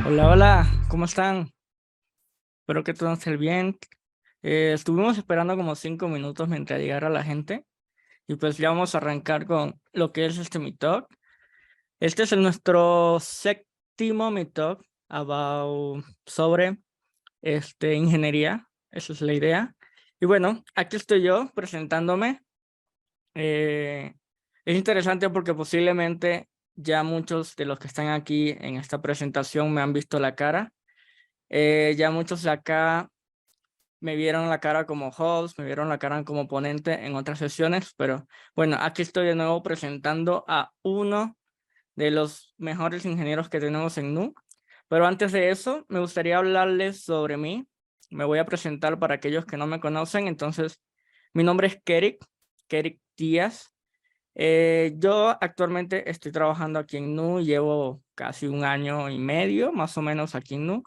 Hola, hola, ¿cómo están? Espero que todo esté bien. Estuvimos esperando como 5 minutos mientras llegara la gente y pues ya vamos a arrancar con lo que es este Meet Talk. Este es nuestro séptimo Meet Talk sobre ingeniería, esa es la idea. Y bueno, aquí estoy yo presentándome. Eh, es interesante porque posiblemente ya muchos de los que están aquí en esta presentación me han visto la cara. Ya muchos de acá me vieron la cara como host, me vieron la cara como ponente en otras sesiones, pero bueno, aquí estoy de nuevo presentando a uno de los mejores ingenieros que tenemos en NU. Pero antes de eso, me gustaría hablarles sobre mí. Me voy a presentar para aquellos que no me conocen. Entonces, mi nombre es Kerik Díaz. Yo actualmente estoy trabajando aquí en NU, llevo casi 1 año y medio, más o menos aquí en NU.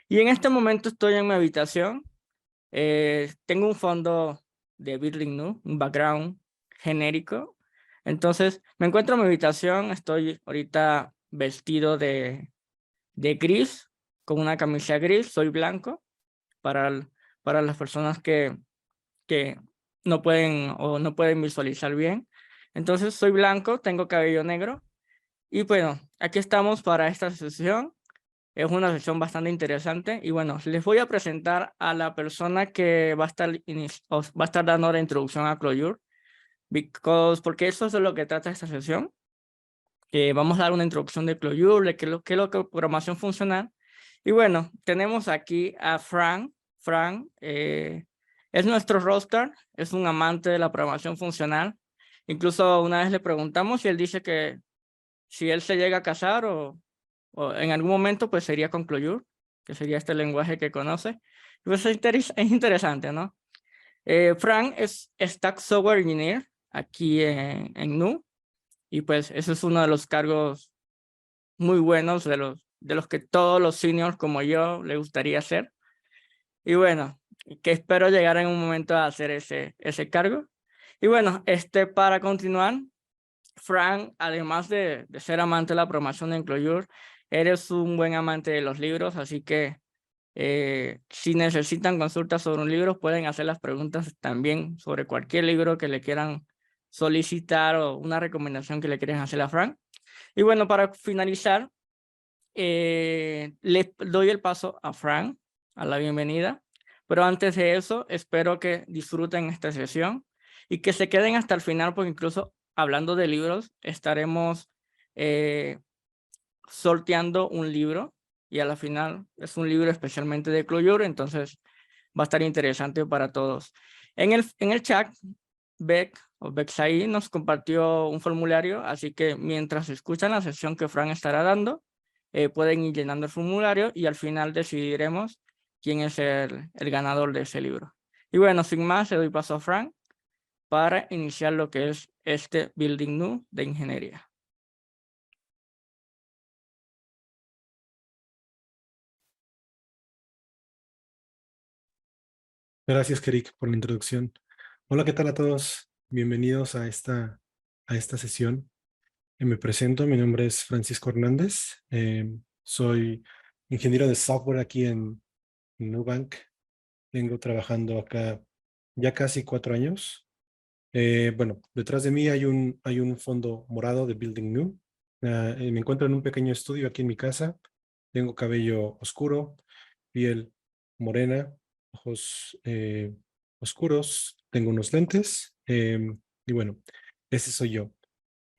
Y en este momento estoy en mi habitación. Tengo un fondo de Building New, un background genérico. Entonces, me encuentro en mi habitación, estoy ahorita vestido de gris, con una camisa gris, soy blanco, para, para las personas que no pueden visualizar bien. Entonces, soy blanco, tengo cabello negro, y bueno, aquí estamos para esta sesión. Es una sesión bastante interesante y bueno, les voy a presentar a la persona que va a estar dando la introducción a Clojure, porque eso es de lo que trata esta sesión. Vamos a dar una introducción de Clojure, de qué es lo que es programación funcional. Y bueno, tenemos aquí a Frank. Frank es nuestro roster, es un amante de la programación funcional. Incluso una vez le preguntamos y él dice que si él se llega a casar o en algún momento, pues sería con Clojure, que sería este lenguaje que conoce. Pues es interesante, ¿no? Frank es Stack Software Engineer aquí en NU, y pues ese es uno de los cargos muy buenos de los que todos los seniors como yo le gustaría hacer. Y bueno, que espero llegar en un momento a hacer ese cargo. Y bueno, para continuar, Frank, además de ser amante de la programación en Clojure, eres un buen amante de los libros, así que si necesitan consultas sobre un libro, pueden hacer las preguntas también sobre cualquier libro que le quieran solicitar o una recomendación que le quieran hacer a Frank. Y bueno, para finalizar, le doy el paso a Frank, a la bienvenida. Pero antes de eso, espero que disfruten esta sesión y que se queden hasta el final, porque incluso hablando de libros, estaremos eh, sorteando un libro y a la final es un libro especialmente de Clojure, entonces va a estar interesante para todos. En el chat, Beck nos compartió un formulario, así que mientras escuchan la sesión que Frank estará dando, pueden ir llenando el formulario y al final decidiremos quién es el ganador de ese libro. Y bueno, sin más, le doy paso a Frank para iniciar lo que es este Building New de ingeniería. Gracias, Kerik, por la introducción. Hola, ¿qué tal a todos? Bienvenidos a esta sesión. Me presento, mi nombre es Francisco Hernández. Soy ingeniero de software aquí en Nubank. Vengo trabajando acá ya casi 4 años. Bueno, detrás de mí hay un fondo morado de Building New. Me encuentro en un pequeño estudio aquí en mi casa. Tengo cabello oscuro, piel morena, ojos oscuros, tengo unos lentes y bueno, ese soy yo.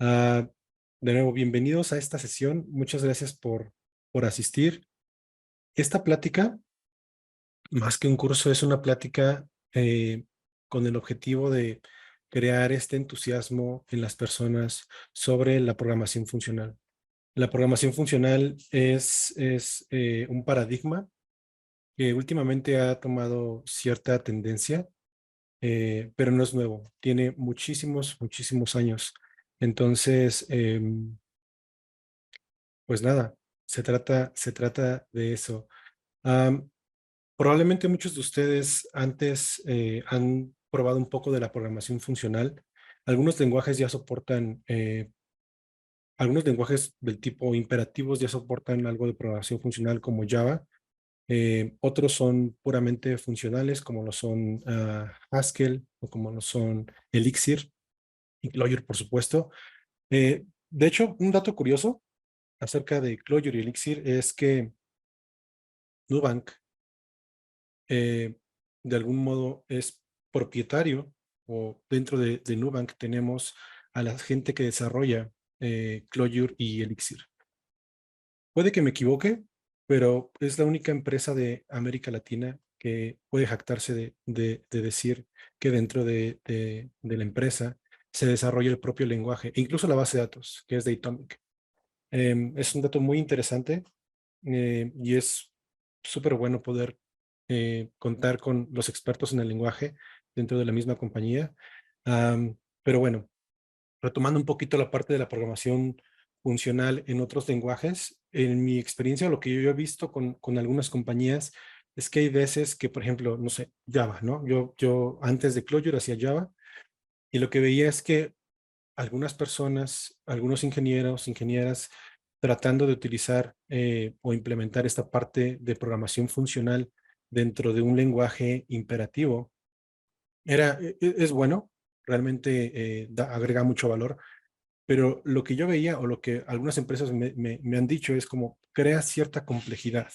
Ah, de nuevo, bienvenidos a esta sesión. Muchas gracias por asistir. Esta plática, más que un curso, es una plática con el objetivo de crear este entusiasmo en las personas sobre la programación funcional. La programación funcional es un paradigma que últimamente ha tomado cierta tendencia, pero no es nuevo. Tiene muchísimos años. Entonces, pues nada, se trata de eso. Probablemente muchos de ustedes antes han probado un poco de la programación funcional. Algunos lenguajes ya soportan, algunos lenguajes del tipo imperativos ya soportan algo de programación funcional como Java. Otros son puramente funcionales como lo son Haskell o como lo son Elixir y Clojure, por supuesto. De hecho, un dato curioso acerca de Clojure y Elixir es que Nubank de algún modo es propietario o dentro de Nubank tenemos a la gente que desarrolla Clojure y Elixir. Puede que me equivoque, pero es la única empresa de América Latina que puede jactarse de decir que dentro de la empresa se desarrolla el propio lenguaje, e incluso la base de datos, que es Datomic. Es un dato muy interesante y es súper bueno poder contar con los expertos en el lenguaje dentro de la misma compañía. Pero bueno, retomando un poquito la parte de la programación funcional en otros lenguajes, en mi experiencia, lo que yo he visto con algunas compañías es que hay veces que, por ejemplo, no sé, Java, ¿no? Yo antes de Clojure hacía Java y lo que veía es que algunas personas, algunos ingenieros, ingenieras, tratando de utilizar o implementar esta parte de programación funcional dentro de un lenguaje imperativo, es bueno, realmente agrega mucho valor, pero lo que yo veía o lo que algunas empresas me han dicho es como crea cierta complejidad,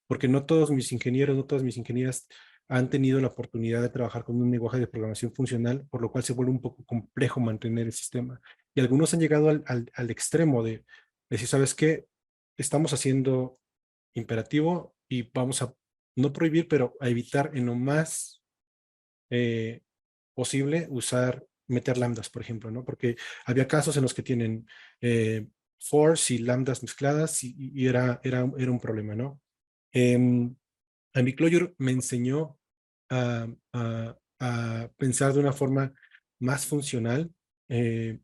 porque no todos mis ingenieros, no todas mis ingenieras han tenido la oportunidad de trabajar con un lenguaje de programación funcional, por lo cual se vuelve un poco complejo mantener el sistema. Y algunos han llegado al extremo de decir, ¿sabes qué? Estamos haciendo imperativo y vamos a no prohibir, pero a evitar en lo más eh, posible meter lambdas, por ejemplo, ¿no? Porque había casos en los que tienen fors y lambdas mezcladas y era un problema, ¿no? Eh, a mí Clojure me enseñó a pensar de una forma más funcional. eh,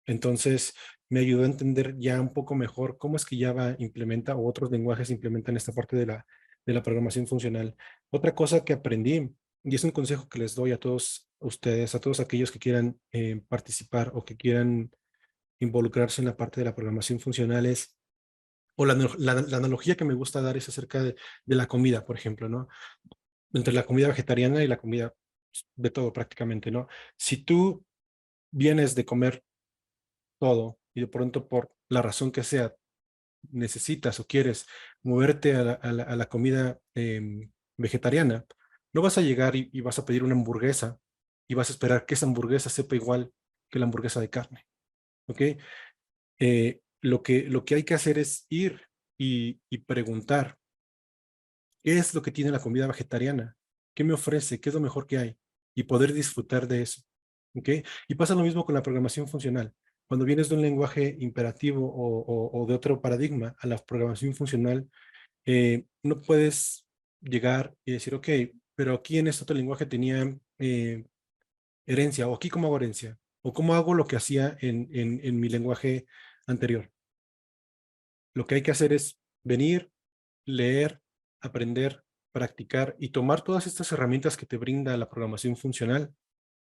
entonces me ayudó a entender ya un poco mejor cómo es que Java implementa o otros lenguajes implementan esta parte de la programación funcional. Otra cosa que aprendí, y es un consejo que les doy a todos ustedes, a todos aquellos que quieran participar o que quieran involucrarse en la parte de la programación funcional es, o la analogía que me gusta dar es acerca de la comida, por ejemplo, ¿no? Entre la comida vegetariana y la comida de todo prácticamente, ¿no? Si tú vienes de comer todo y de pronto por la razón que sea necesitas o quieres moverte a la comida vegetariana, no vas a llegar y vas a pedir una hamburguesa y vas a esperar que esa hamburguesa sepa igual que la hamburguesa de carne, ¿ok? Lo que hay que hacer es ir y preguntar, ¿qué es lo que tiene la comida vegetariana? ¿Qué me ofrece? ¿Qué es lo mejor que hay? Y poder disfrutar de eso. ¿Ok? Y pasa lo mismo con la programación funcional. Cuando vienes de un lenguaje imperativo o de otro paradigma a la programación funcional, no puedes llegar y decir, ok, pero aquí en este otro lenguaje tenía herencia, o aquí cómo hago herencia, o cómo hago lo que hacía en mi lenguaje anterior. Lo que hay que hacer es venir, leer, aprender, practicar y tomar todas estas herramientas que te brinda la programación funcional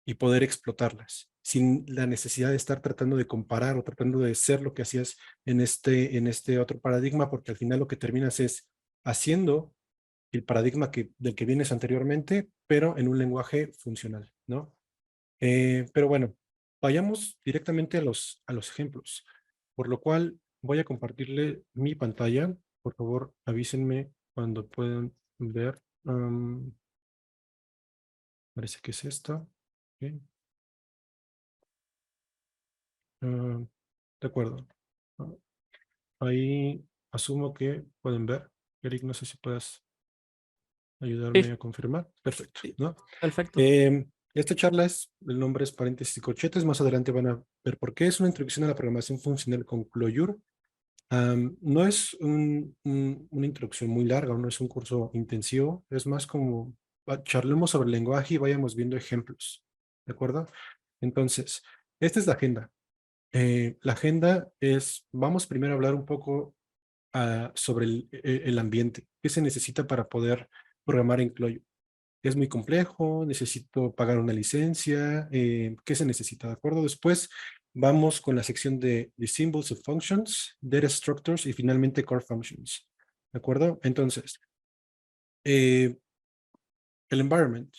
y poder explotarlas sin la necesidad de estar tratando de comparar o tratando de ser lo que hacías en este otro paradigma, porque al final lo que terminas es haciendo el paradigma del que vienes anteriormente, pero en un lenguaje funcional, ¿no? Pero bueno, vayamos directamente a los ejemplos, por lo cual voy a compartirle mi pantalla. Por favor, avísenme cuando puedan ver. Parece que es esta. Ok, ah, de acuerdo. Ah, ahí asumo que pueden ver. Eric, no sé si puedes ayudarme Sí, a confirmar. Perfecto, sí, ¿no? perfecto. Esta charla el nombre es paréntesis y corchetes. Más adelante van a ver por qué es una introducción a la programación funcional con Clojure. No es una introducción muy larga, no es un curso intensivo, es más como charlemos sobre el lenguaje y vayamos viendo ejemplos, ¿de acuerdo? Entonces, esta es la agenda. La agenda es, vamos primero a hablar un poco sobre el ambiente, qué se necesita para poder programar en Clojure. Es muy complejo, necesito pagar una licencia, ¿qué se necesita? ¿De acuerdo? Después vamos con la sección de Symbols of Functions, Data Structures y finalmente Core Functions. ¿De acuerdo? Entonces, el environment.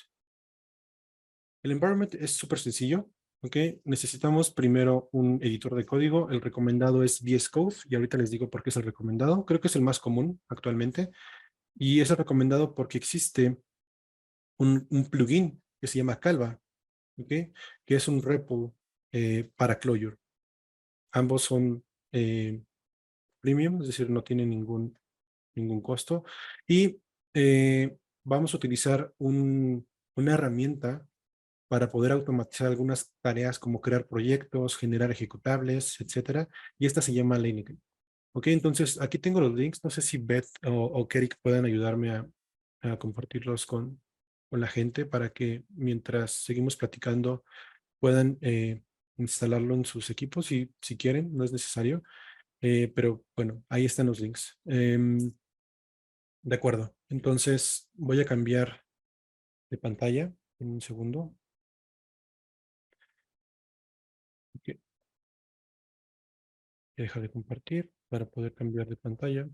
El environment es súper sencillo, ¿ok? Necesitamos primero un editor de código. El recomendado es VS Code y ahorita les digo por qué es el recomendado. Creo que es el más común actualmente y es el recomendado porque existe un plugin que se llama Calva, ¿ok? Que es un repo para Clojure. Ambos son premium, es decir, no tienen ningún costo. Y vamos a utilizar una herramienta para poder automatizar algunas tareas como crear proyectos, generar ejecutables, etcétera. Y esta se llama Lenigan. Ok, entonces aquí tengo los links. No sé si Beth o Kerik puedan ayudarme a compartirlos con la gente para que mientras seguimos platicando puedan instalarlo en sus equipos si quieren, no es necesario. Pero bueno, ahí están los links. De acuerdo. Entonces voy a cambiar de pantalla en un segundo. Ok, deja de compartir para poder cambiar de pantalla.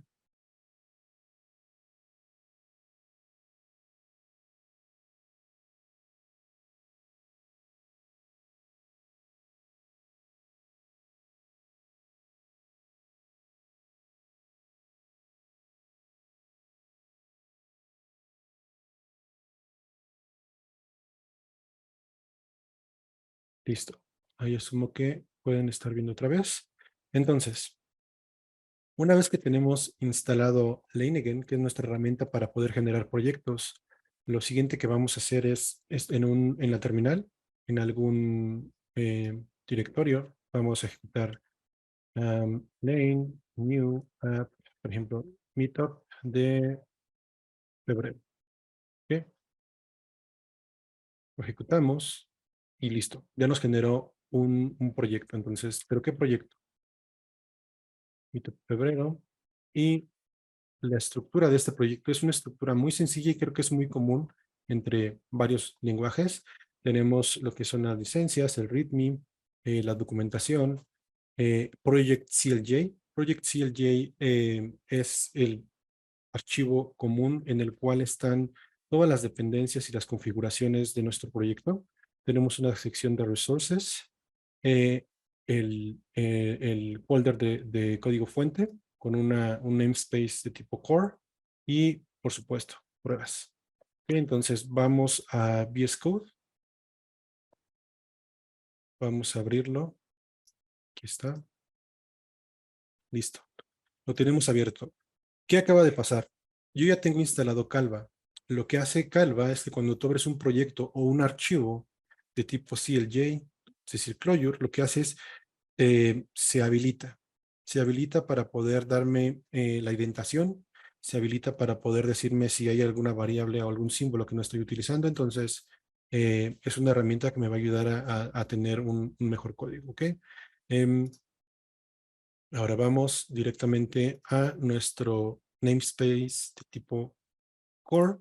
Listo. Ahí asumo que pueden estar viendo otra vez. Entonces, una vez que tenemos instalado Leiningen, que es nuestra herramienta para poder generar proyectos, lo siguiente que vamos a hacer es en la terminal, en algún directorio, vamos a ejecutar Lane, New, App, por ejemplo, Meetup de febrero. ¿Ok? Lo ejecutamos y listo. Ya nos generó un proyecto. Entonces, ¿pero qué proyecto? Meetup febrero. Y la estructura de este proyecto es una estructura muy sencilla y creo que es muy común entre varios lenguajes. Tenemos lo que son las licencias, el README, la documentación, Project CLJ. Project CLJ es el archivo común en el cual están todas las dependencias y las configuraciones de nuestro proyecto. Tenemos una sección de resources, eh, el folder de código fuente con un namespace de tipo core y, por supuesto, pruebas. Bien, entonces vamos a VS Code. Vamos a abrirlo. Aquí está. Listo. Lo tenemos abierto. ¿Qué acaba de pasar? Yo ya tengo instalado Calva. Lo que hace Calva es que cuando tú abres un proyecto o un archivo de tipo CLJ, es decir, Clojure, lo que hace es se habilita. Se habilita para poder darme la indentación, se habilita para poder decirme si hay alguna variable o algún símbolo que no estoy utilizando. Entonces, es una herramienta que me va a ayudar a tener un mejor código. ¿Ok? Em, Ahora vamos directamente a nuestro namespace de tipo core.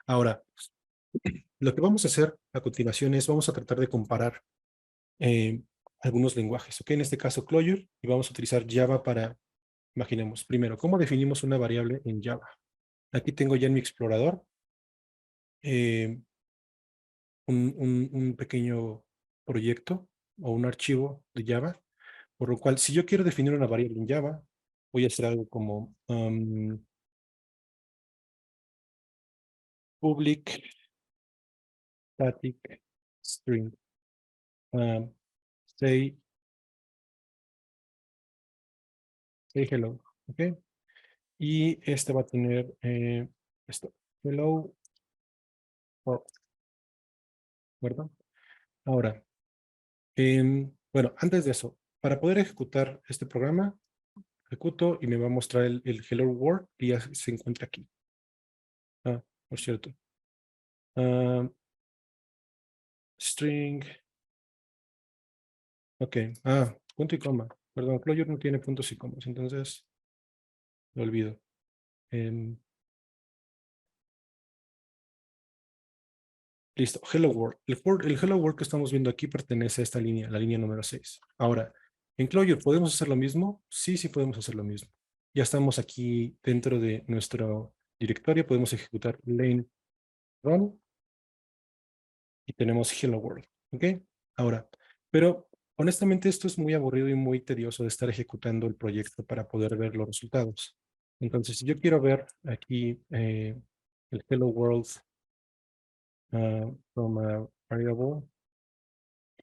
Ahora, lo que vamos a hacer a continuación es vamos a tratar de comparar eh, algunos lenguajes. ¿Ok? En este caso, Clojure, y vamos a utilizar Java para, imaginemos, primero, ¿cómo definimos una variable en Java? Aquí tengo ya en mi explorador eh, un pequeño proyecto o un archivo de Java, por lo cual, si yo quiero definir una variable en Java, voy a hacer algo como public static string. um, say, say hello. ¿Ok? Y este va a tener esto. Hello. Oh, ¿verdad? Ahora, bueno, antes de eso, para poder ejecutar este programa, ejecuto y me va a mostrar el Hello World y ya se encuentra aquí. Ah, por cierto. Ah, string. Ok. Ah, punto y coma. Perdón, Clojure no tiene puntos y comas, entonces lo olvido. Em, Listo, Hello World. El Hello World que estamos viendo aquí pertenece a esta línea, la línea número 6. Ahora, en Clojure, ¿podemos hacer lo mismo? Sí, sí podemos hacer lo mismo. Ya estamos aquí dentro de nuestro directorio, podemos ejecutar lane run y tenemos Hello World, ¿ok? Ahora, pero honestamente esto es muy aburrido y muy tedioso de estar ejecutando el proyecto para poder ver los resultados. Entonces, si yo quiero ver aquí el Hello World from a variable,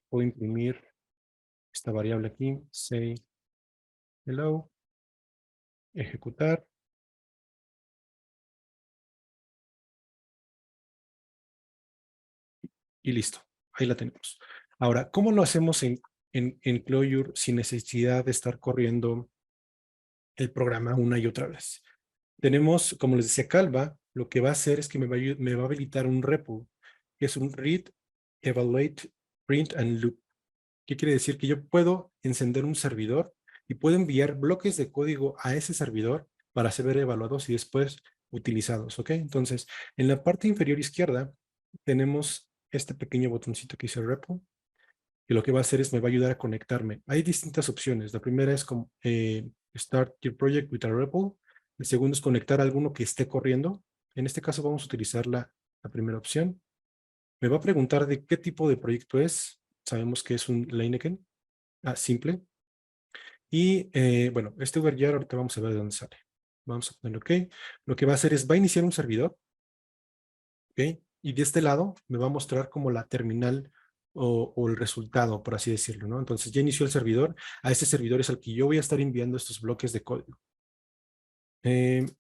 puedo imprimir esta variable aquí, say hello, ejecutar y listo. Ahí la tenemos. Ahora, ¿cómo lo hacemos en Clojure sin necesidad de estar corriendo el programa una y otra vez? Tenemos, como les decía Calva, lo que va a hacer es que me va a habilitar un repo, que es un read, evaluate, print and loop. ¿Qué quiere decir? Que yo puedo encender un servidor y puedo enviar bloques de código a ese servidor para ser evaluados y después utilizados, ¿ok? Entonces, en la parte inferior izquierda tenemos este pequeño botoncito que dice repo, y lo que va a hacer es me va a ayudar a conectarme. Hay distintas opciones. La primera es como Start your project with a repo. El segundo es conectar alguno que esté corriendo. En este caso vamos a utilizar la primera opción. Me va a preguntar de qué tipo de proyecto es. Sabemos que es un Lineken, simple. Y bueno, este overjar ahorita vamos a ver de dónde sale. Vamos a ponerlo OK. Lo que va a hacer es va a iniciar un servidor. ¿Ok? Y de este lado me va a mostrar como la terminal o el resultado, por así decirlo, ¿no? Entonces ya inició el servidor. A este servidor es al que yo voy a estar enviando estos bloques de código. De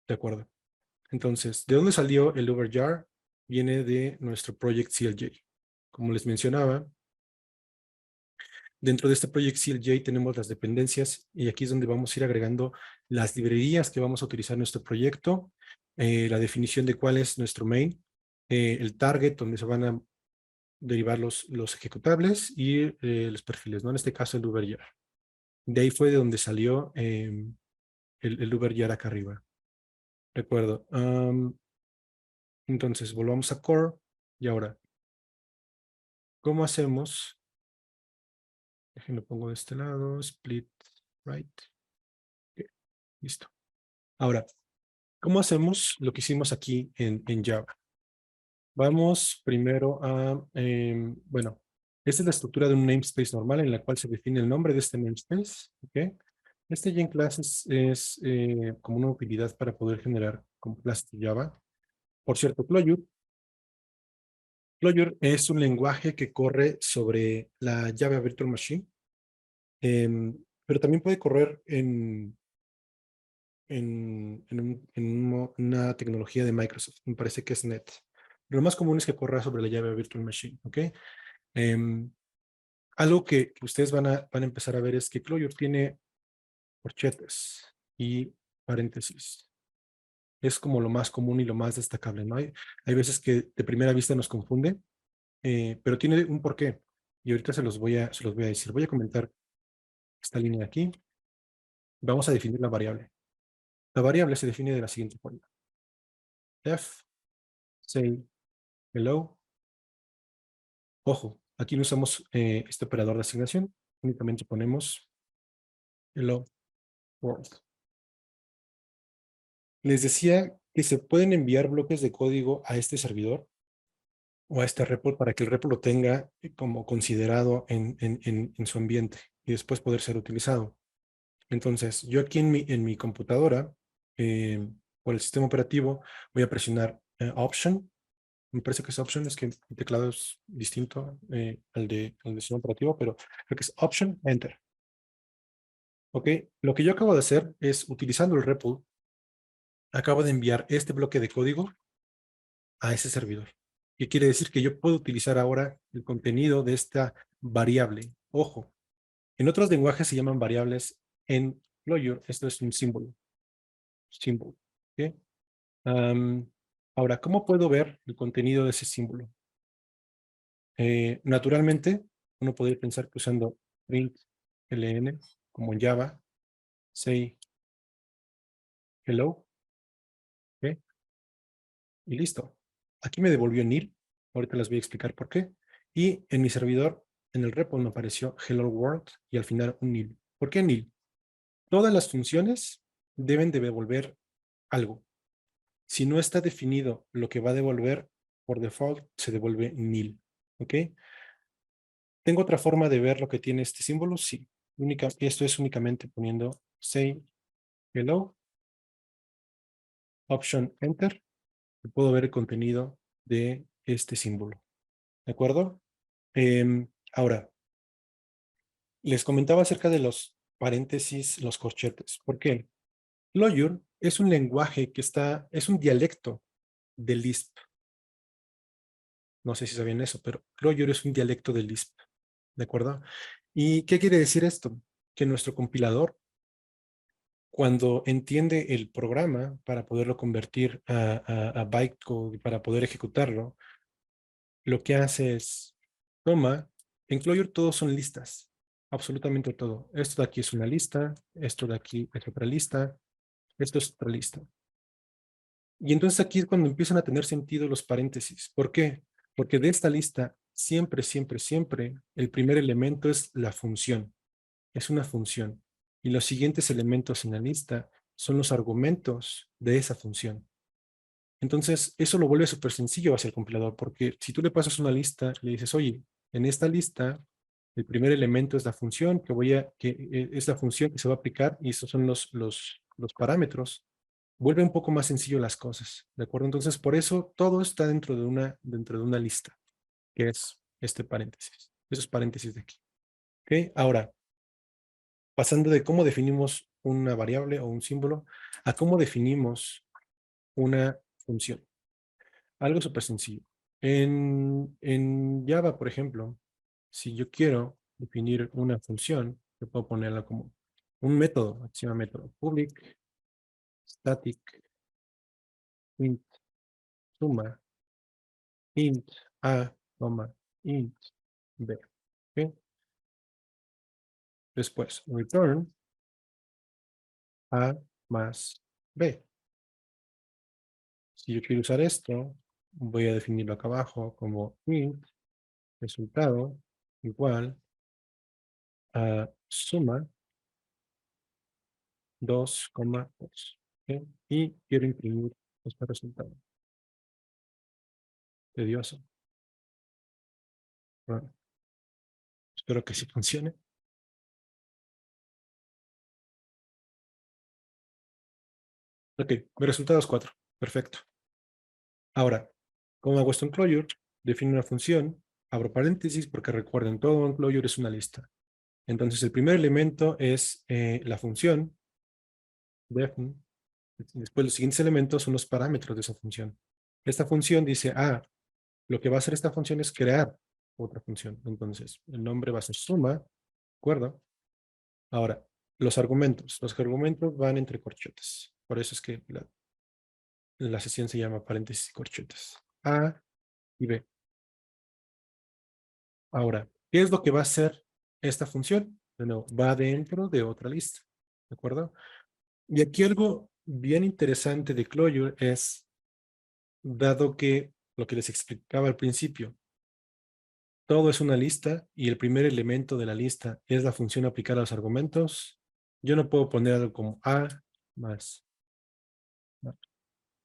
acuerdo. Entonces, ¿de dónde salió el overjar? Viene de nuestro project CLJ. Como les mencionaba, dentro de este project CLJ tenemos las dependencias y aquí es donde vamos a ir agregando las librerías que vamos a utilizar en nuestro proyecto, la definición de cuál es nuestro main, el target donde se van a derivar los ejecutables y los perfiles, ¿no? En este caso el overjar. De ahí fue de donde salió el overjar acá arriba. Recuerdo. Entonces volvamos a core y ahora, ¿cómo hacemos? Déjenlo pongo de este lado, split right. Okay, listo. Ahora, ¿cómo hacemos lo que hicimos aquí en Java? Vamos primero a, bueno, esta es la estructura de un namespace normal en la cual se define el nombre de este namespace. ¿Ok? Este GenClass es como una utilidad para poder generar con clases de Java. Por cierto, Clojure es un lenguaje que corre sobre la Java Virtual Machine, pero también puede correr en una tecnología de Microsoft. Me parece que es Net. Lo más común es que corra sobre la Java Virtual Machine. ¿Ok? Em, Algo que ustedes van a empezar a ver es que Clojure tiene corchetes y paréntesis. Es como lo más común y lo más destacable, ¿no? Hay veces que de primera vista nos confunde, pero tiene un porqué. Y ahorita se los voy a decir. Voy a comentar esta línea de aquí. Vamos a definir la variable. La variable se define de la siguiente forma. F, say, hello. Ojo, aquí no usamos este operador de asignación. Únicamente ponemos hello world. Les decía que se pueden enviar bloques de código a este servidor o a este repo para que el repo lo tenga como considerado en su ambiente y después poder ser utilizado. Entonces, yo aquí en mi computadora, por el sistema operativo, voy a presionar Option. Me parece que es Option, es que el teclado es distinto al del sistema operativo, pero creo que es Option, Enter. Ok, lo que yo acabo de hacer es, utilizando el repo, acabo de enviar este bloque de código a ese servidor. ¿Qué quiere decir? Que yo puedo utilizar ahora el contenido de esta variable. Ojo, en otros lenguajes se llaman variables. En Clojure esto es un símbolo. Symbol. ¿Ok? Ahora, ¿cómo puedo ver el contenido de ese símbolo? Naturalmente, uno podría pensar que usando print ln, como en Java, say hello, ¿ok? Y listo. Aquí me devolvió nil. Ahorita les voy a explicar por qué. Y en mi servidor, en el repo, me apareció hello world y al final un nil. ¿Por qué nil? Todas las funciones deben de devolver algo. Si no está definido lo que va a devolver, por default se devuelve nil. ¿Ok? ¿Tengo otra forma de ver lo que tiene este símbolo? Sí. Esto es únicamente poniendo say hello, option enter, y puedo ver el contenido de este símbolo. ¿De acuerdo? Ahora, les comentaba acerca de los paréntesis, los corchetes. ¿Por qué? Clojure es un lenguaje es un dialecto del Lisp. No sé si sabían eso, pero Clojure es un dialecto del Lisp. ¿De acuerdo? ¿Y qué quiere decir esto? Que nuestro compilador, cuando entiende el programa para poderlo convertir a bytecode y para poder ejecutarlo, lo que hace es, toma, en Clojure todos son listas, absolutamente todo. Esto de aquí es una lista, esto de aquí es otra lista, esto es otra lista. Y entonces aquí es cuando empiezan a tener sentido los paréntesis. ¿Por qué? Porque de esta lista, siempre, siempre, siempre, el primer elemento es la función. Es una función. Y los siguientes elementos en la lista son los argumentos de esa función. Entonces, eso lo vuelve súper sencillo hacia el compilador, porque si tú le pasas una lista, le dices, oye, en esta lista, el primer elemento es la función es la función que se va a aplicar y esos son los parámetros, vuelve un poco más sencillo las cosas, ¿de acuerdo? Entonces, por eso todo está dentro de una lista, que es este paréntesis, esos paréntesis de aquí. ¿Ok? Ahora, pasando de cómo definimos una variable o un símbolo a cómo definimos una función. Algo súper sencillo. En Java, por ejemplo, si yo quiero definir una función, yo puedo ponerla como un método, se llama método public, static, int, suma, int a, int b. ¿Ok? Después, return a más b. Si yo quiero usar esto, voy a definirlo acá abajo como int resultado igual a suma 2,2. ¿Ok? Y quiero imprimir este resultado. Tedioso. Bueno, espero que sí funcione. Ok, mi resultado es 4. Perfecto. Ahora, ¿cómo hago esto en Clojure? Defino una función, abro paréntesis porque recuerden, todo en Clojure es una lista. Entonces, el primer elemento es la función, def. Después, los siguientes elementos son los parámetros de esa función. Esta función dice, lo que va a hacer esta función es crear otra función. Entonces, el nombre va a ser suma, ¿de acuerdo? Ahora, los argumentos. Los argumentos van entre corchetes. Por eso es que la sesión se llama paréntesis y corchetes. A y B. Ahora, ¿qué es lo que va a hacer esta función? Bueno, va dentro de otra lista. ¿De acuerdo? Y aquí algo bien interesante de Clojure es, dado que lo que les explicaba al principio, todo es una lista y el primer elemento de la lista es la función aplicada a los argumentos, yo no puedo poner algo como más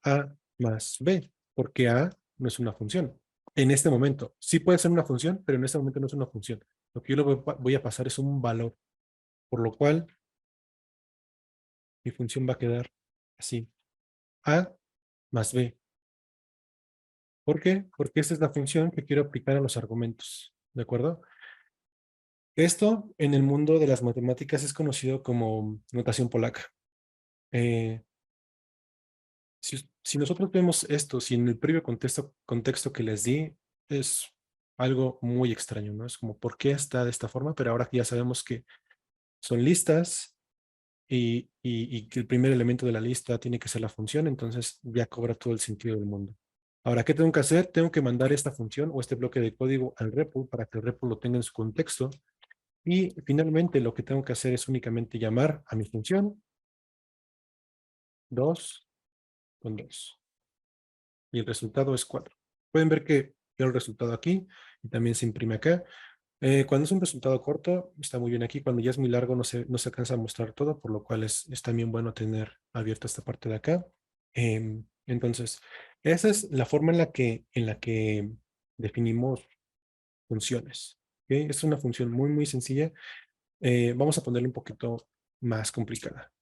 A más B, porque A no es una función. En este momento, sí puede ser una función, pero en este momento no es una función. Lo que yo le voy a pasar es un valor, por lo cual mi función va a quedar así. A más B. ¿Por qué? Porque esta es la función que quiero aplicar a los argumentos. ¿De acuerdo? Esto en el mundo de las matemáticas es conocido como notación polaca. Eh, si nosotros vemos esto, si en el previo contexto que les di es algo muy extraño, ¿no? Es como, ¿por qué está de esta forma? Pero ahora que ya sabemos que son listas y que el primer elemento de la lista tiene que ser la función, entonces ya cobra todo el sentido del mundo. Ahora, ¿qué tengo que hacer? Tengo que mandar esta función o este bloque de código al repo para que el repo lo tenga en su contexto. Y finalmente lo que tengo que hacer es únicamente llamar a mi función 2 con 2. Y el resultado es 4. Pueden ver que quiero el resultado aquí y también se imprime acá. Cuando es un resultado corto, está muy bien aquí. Cuando ya es muy largo, no se alcanza a mostrar todo, por lo cual es también bueno tener abierta esta parte de acá. Entonces, esa es la forma en la que definimos funciones. ¿Ok? Es una función muy, muy sencilla. Vamos a ponerle un poquito más complicada,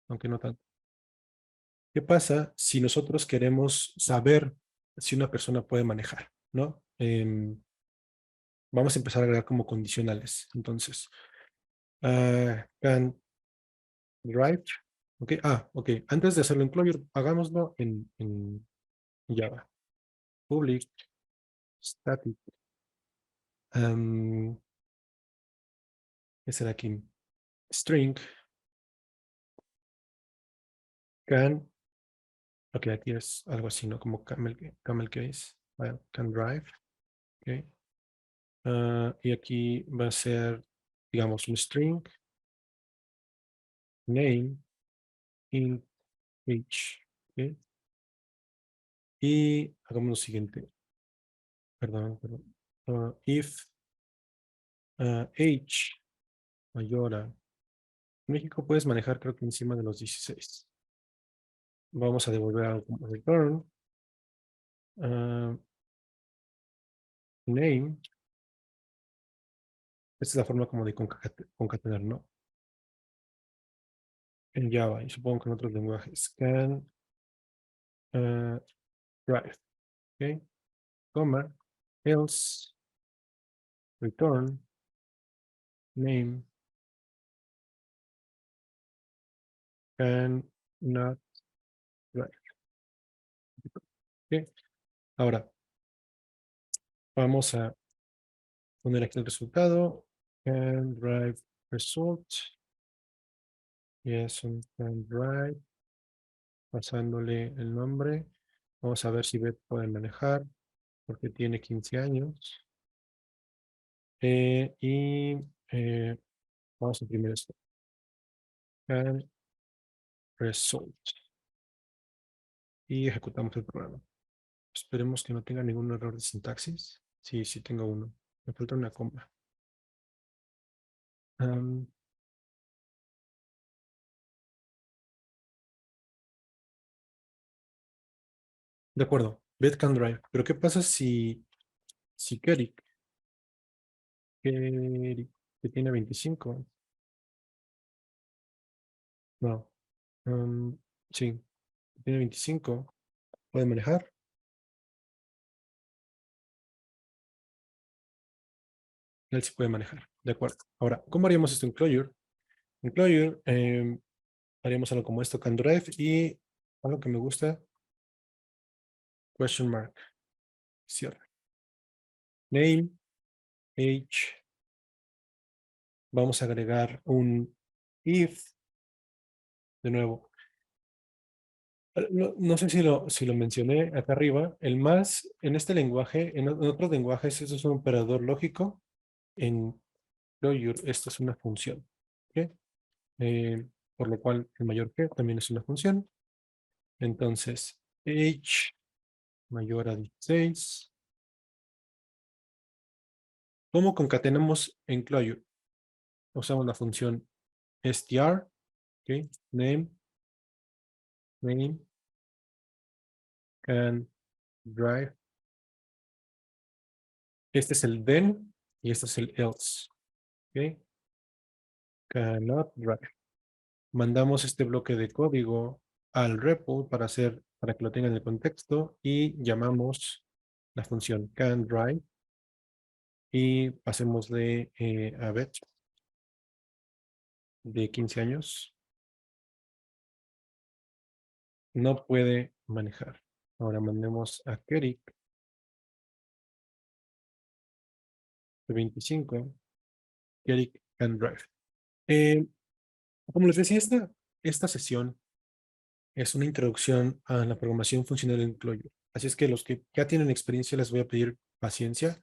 aunque no tanto. ¿Qué pasa si nosotros queremos saber si una persona puede manejar, ¿no? Vamos a empezar a agregar como condicionales. Entonces, can drive. Ok, ok. Antes de hacerlo en Clojure, hagámoslo en Java. Public, static. ¿Qué será aquí? String, can. Ok, aquí es algo así, ¿no? Como camel case. Can drive. Ok. Y aquí va a ser, digamos, un string, name, int, age. Ok. Y hagamos lo siguiente. Perdón, perdón. If age mayor a México, puedes manejar creo que encima de los 16. Vamos a devolver algo como return. Name. Esta es la forma como de concatenar, ¿no? En Java y supongo que en otros lenguajes. Can drive. Ok. Comma. Else. Return. Name. Can not drive. Ok. Ahora, vamos a poner aquí el resultado. Can drive result. Y es un can drive. Pasándole el nombre. Vamos a ver si Beth puede manejar, porque tiene 15 años. Y vamos a imprimir esto. Can result. Y ejecutamos el programa. Esperemos que no tenga ningún error de sintaxis. Sí, sí tengo uno. Me falta una coma. De acuerdo. Beth can drive. Pero ¿qué pasa si Kerik, que tiene 25? No. Sí, tiene 25. ¿Puede manejar? Él sí puede manejar. De acuerdo. Ahora, ¿cómo haríamos esto en Clojure? En Clojure haríamos algo como esto, can drive, y algo que me gusta, question mark, cierre. Name, age, vamos a agregar un if, de nuevo. No sé si lo mencioné acá arriba, el más en este lenguaje, en otros lenguajes, eso es un operador lógico. En Clojure, esto es una función. ¿Ok? Por lo cual, el mayor que también es una función. Entonces, age mayor a 16. ¿Cómo concatenamos en Clojure? Usamos la función str, ¿ok? Name, can drive. Este es el then y este es el else, ¿ok? Cannot drive. Mandamos este bloque de código al REPL para que lo tengan en el contexto y llamamos la función can drive y pasémosle a Beth de 15 años. No puede manejar. Ahora mandemos a Kerik de 25. Kerik can drive. Eh, Como les decía, esta sesión es una introducción a la programación funcional en Clojure. Así es que los que ya tienen experiencia les voy a pedir paciencia,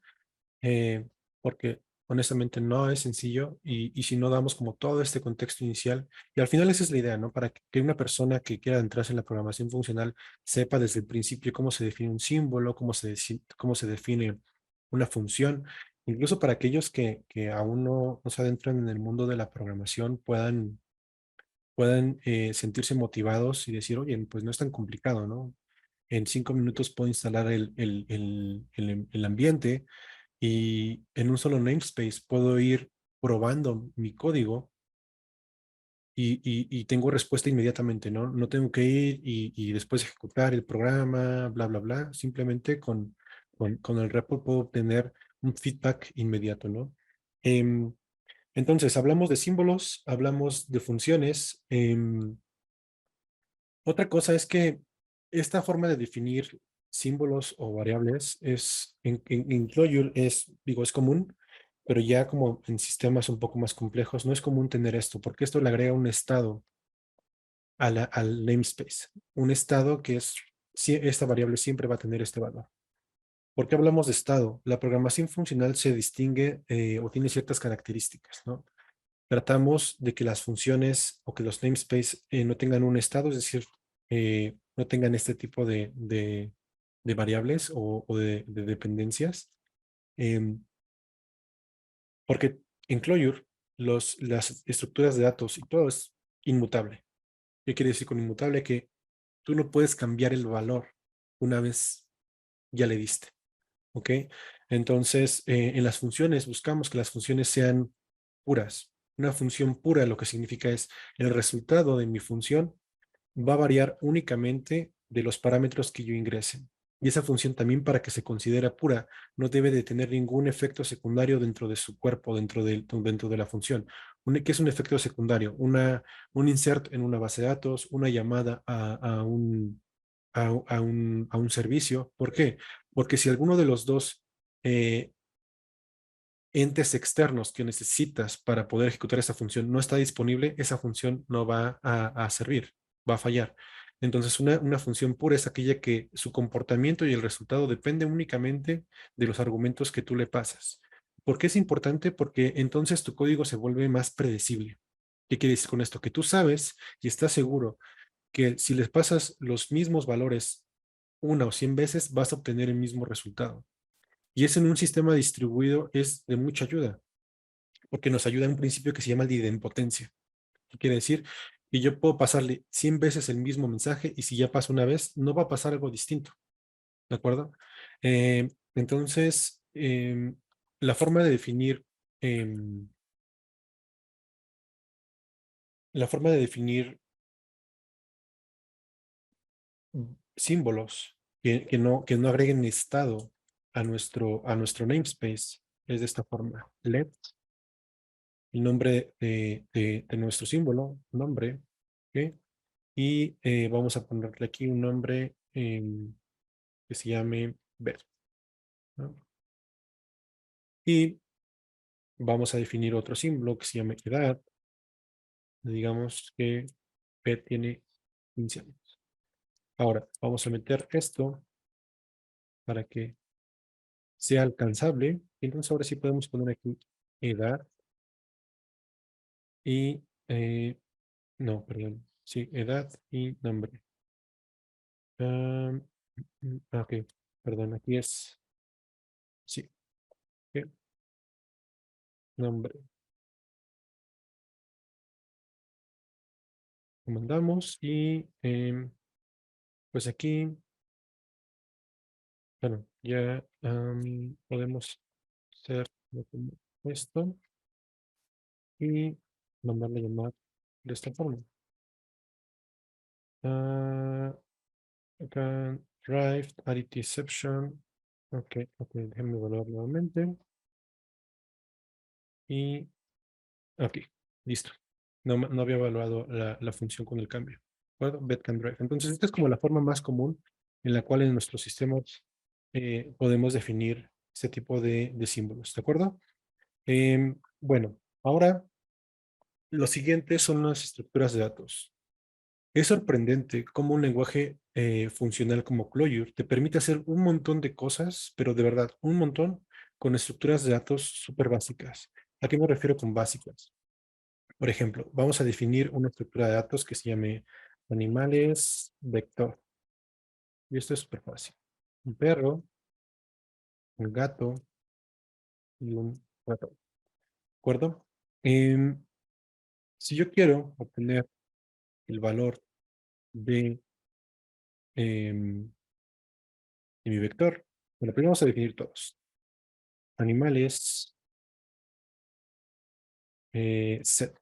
porque honestamente no es sencillo y si no damos como todo este contexto inicial, y al final esa es la idea, ¿no? Para que una persona que quiera adentrarse en la programación funcional sepa desde el principio cómo se define un símbolo, cómo se define una función, incluso para aquellos que aún no se adentran en el mundo de la programación puedan sentirse motivados y decir, oye, pues no es tan complicado, ¿no? En 5 minutos puedo instalar el ambiente y en un solo namespace puedo ir probando mi código y tengo respuesta inmediatamente, ¿no? No tengo que ir y después ejecutar el programa, bla, bla, bla. Simplemente con el repo puedo obtener un feedback inmediato, ¿no? Em, entonces, hablamos de símbolos, hablamos de funciones. Otra cosa es que esta forma de definir símbolos o variables en Clojure digo, es común, pero ya como en sistemas un poco más complejos no es común tener esto, porque esto le agrega un estado al namespace. Un estado que es, si esta variable siempre va a tener este valor. ¿Por qué hablamos de estado? La programación funcional se distingue o tiene ciertas características, ¿no? Tratamos de que las funciones o que los namespace no tengan un estado, es decir, no tengan este tipo de variables o de dependencias, em, porque en Clojure las estructuras de datos y todo es inmutable. ¿Qué quiere decir con inmutable? Que tú no puedes cambiar el valor una vez ya le diste, ¿ok? Entonces, en las funciones buscamos que las funciones sean puras. Una función pura lo que significa es el resultado de mi función va a variar únicamente de los parámetros que yo ingrese. Y esa función también para que se considere pura no debe de tener ningún efecto secundario dentro de su cuerpo, dentro de la función. ¿Qué es un efecto secundario? Un insert en una base de datos, una llamada a un servicio. ¿Por qué? Porque si alguno de los dos eh, entes externos que necesitas para poder ejecutar esa función no está disponible, esa función no va a servir, va a fallar. Entonces, una función pura es aquella que su comportamiento y el resultado depende únicamente de los argumentos que tú le pasas. ¿Por qué es importante? Porque entonces tu código se vuelve más predecible. ¿Qué quiere decir con esto? Que tú sabes y estás seguro que si les pasas los mismos valores 1 o 100 veces, vas a obtener el mismo resultado. Y eso en un sistema distribuido es de mucha ayuda, porque nos ayuda en un principio que se llama el de idempotencia. ¿Qué quiere decir? Que yo puedo pasarle 100 veces el mismo mensaje y si ya pasa una vez, no va a pasar algo distinto. ¿De acuerdo? Entonces, la forma de definir, em, la forma de definir símbolos que no agreguen estado a nuestro namespace es de esta forma. Let el nombre de nuestro símbolo, nombre, ¿ok? Y vamos a ponerle aquí un nombre que se llame ver, ¿no? Y vamos a definir otro símbolo que se llame edad. Digamos que B tiene 15 años. Ahora, vamos a meter esto para que sea alcanzable. Entonces, ahora sí podemos poner aquí edad y, no, perdón, sí, edad y nombre. Ok, perdón, aquí es, sí, ok, nombre. Lo mandamos y pues aquí, bueno, ya podemos hacer como esto y mandarle llamar de esta forma. Acá, drive, additive exception. Ok, ok, déjenme evaluar nuevamente. Y aquí, listo. No había evaluado la función con el cambio. ¿De acuerdo? Bet can drive. Entonces, esta es como la forma más común en la cual en nuestros sistemas podemos definir este tipo de símbolos. ¿De acuerdo? Bueno, ahora lo siguiente son las estructuras de datos. Es sorprendente cómo un lenguaje funcional como Clojure te permite hacer un montón de cosas, pero de verdad, un montón con estructuras de datos súper básicas. ¿A qué me refiero con básicas? Por ejemplo, vamos a definir una estructura de datos que se llame animales vector. Y esto es súper fácil. Un perro, un gato y un ratón. ¿De acuerdo? Si yo quiero obtener el valor de, em, de mi vector, bueno, primero vamos a definir todos. Animales set.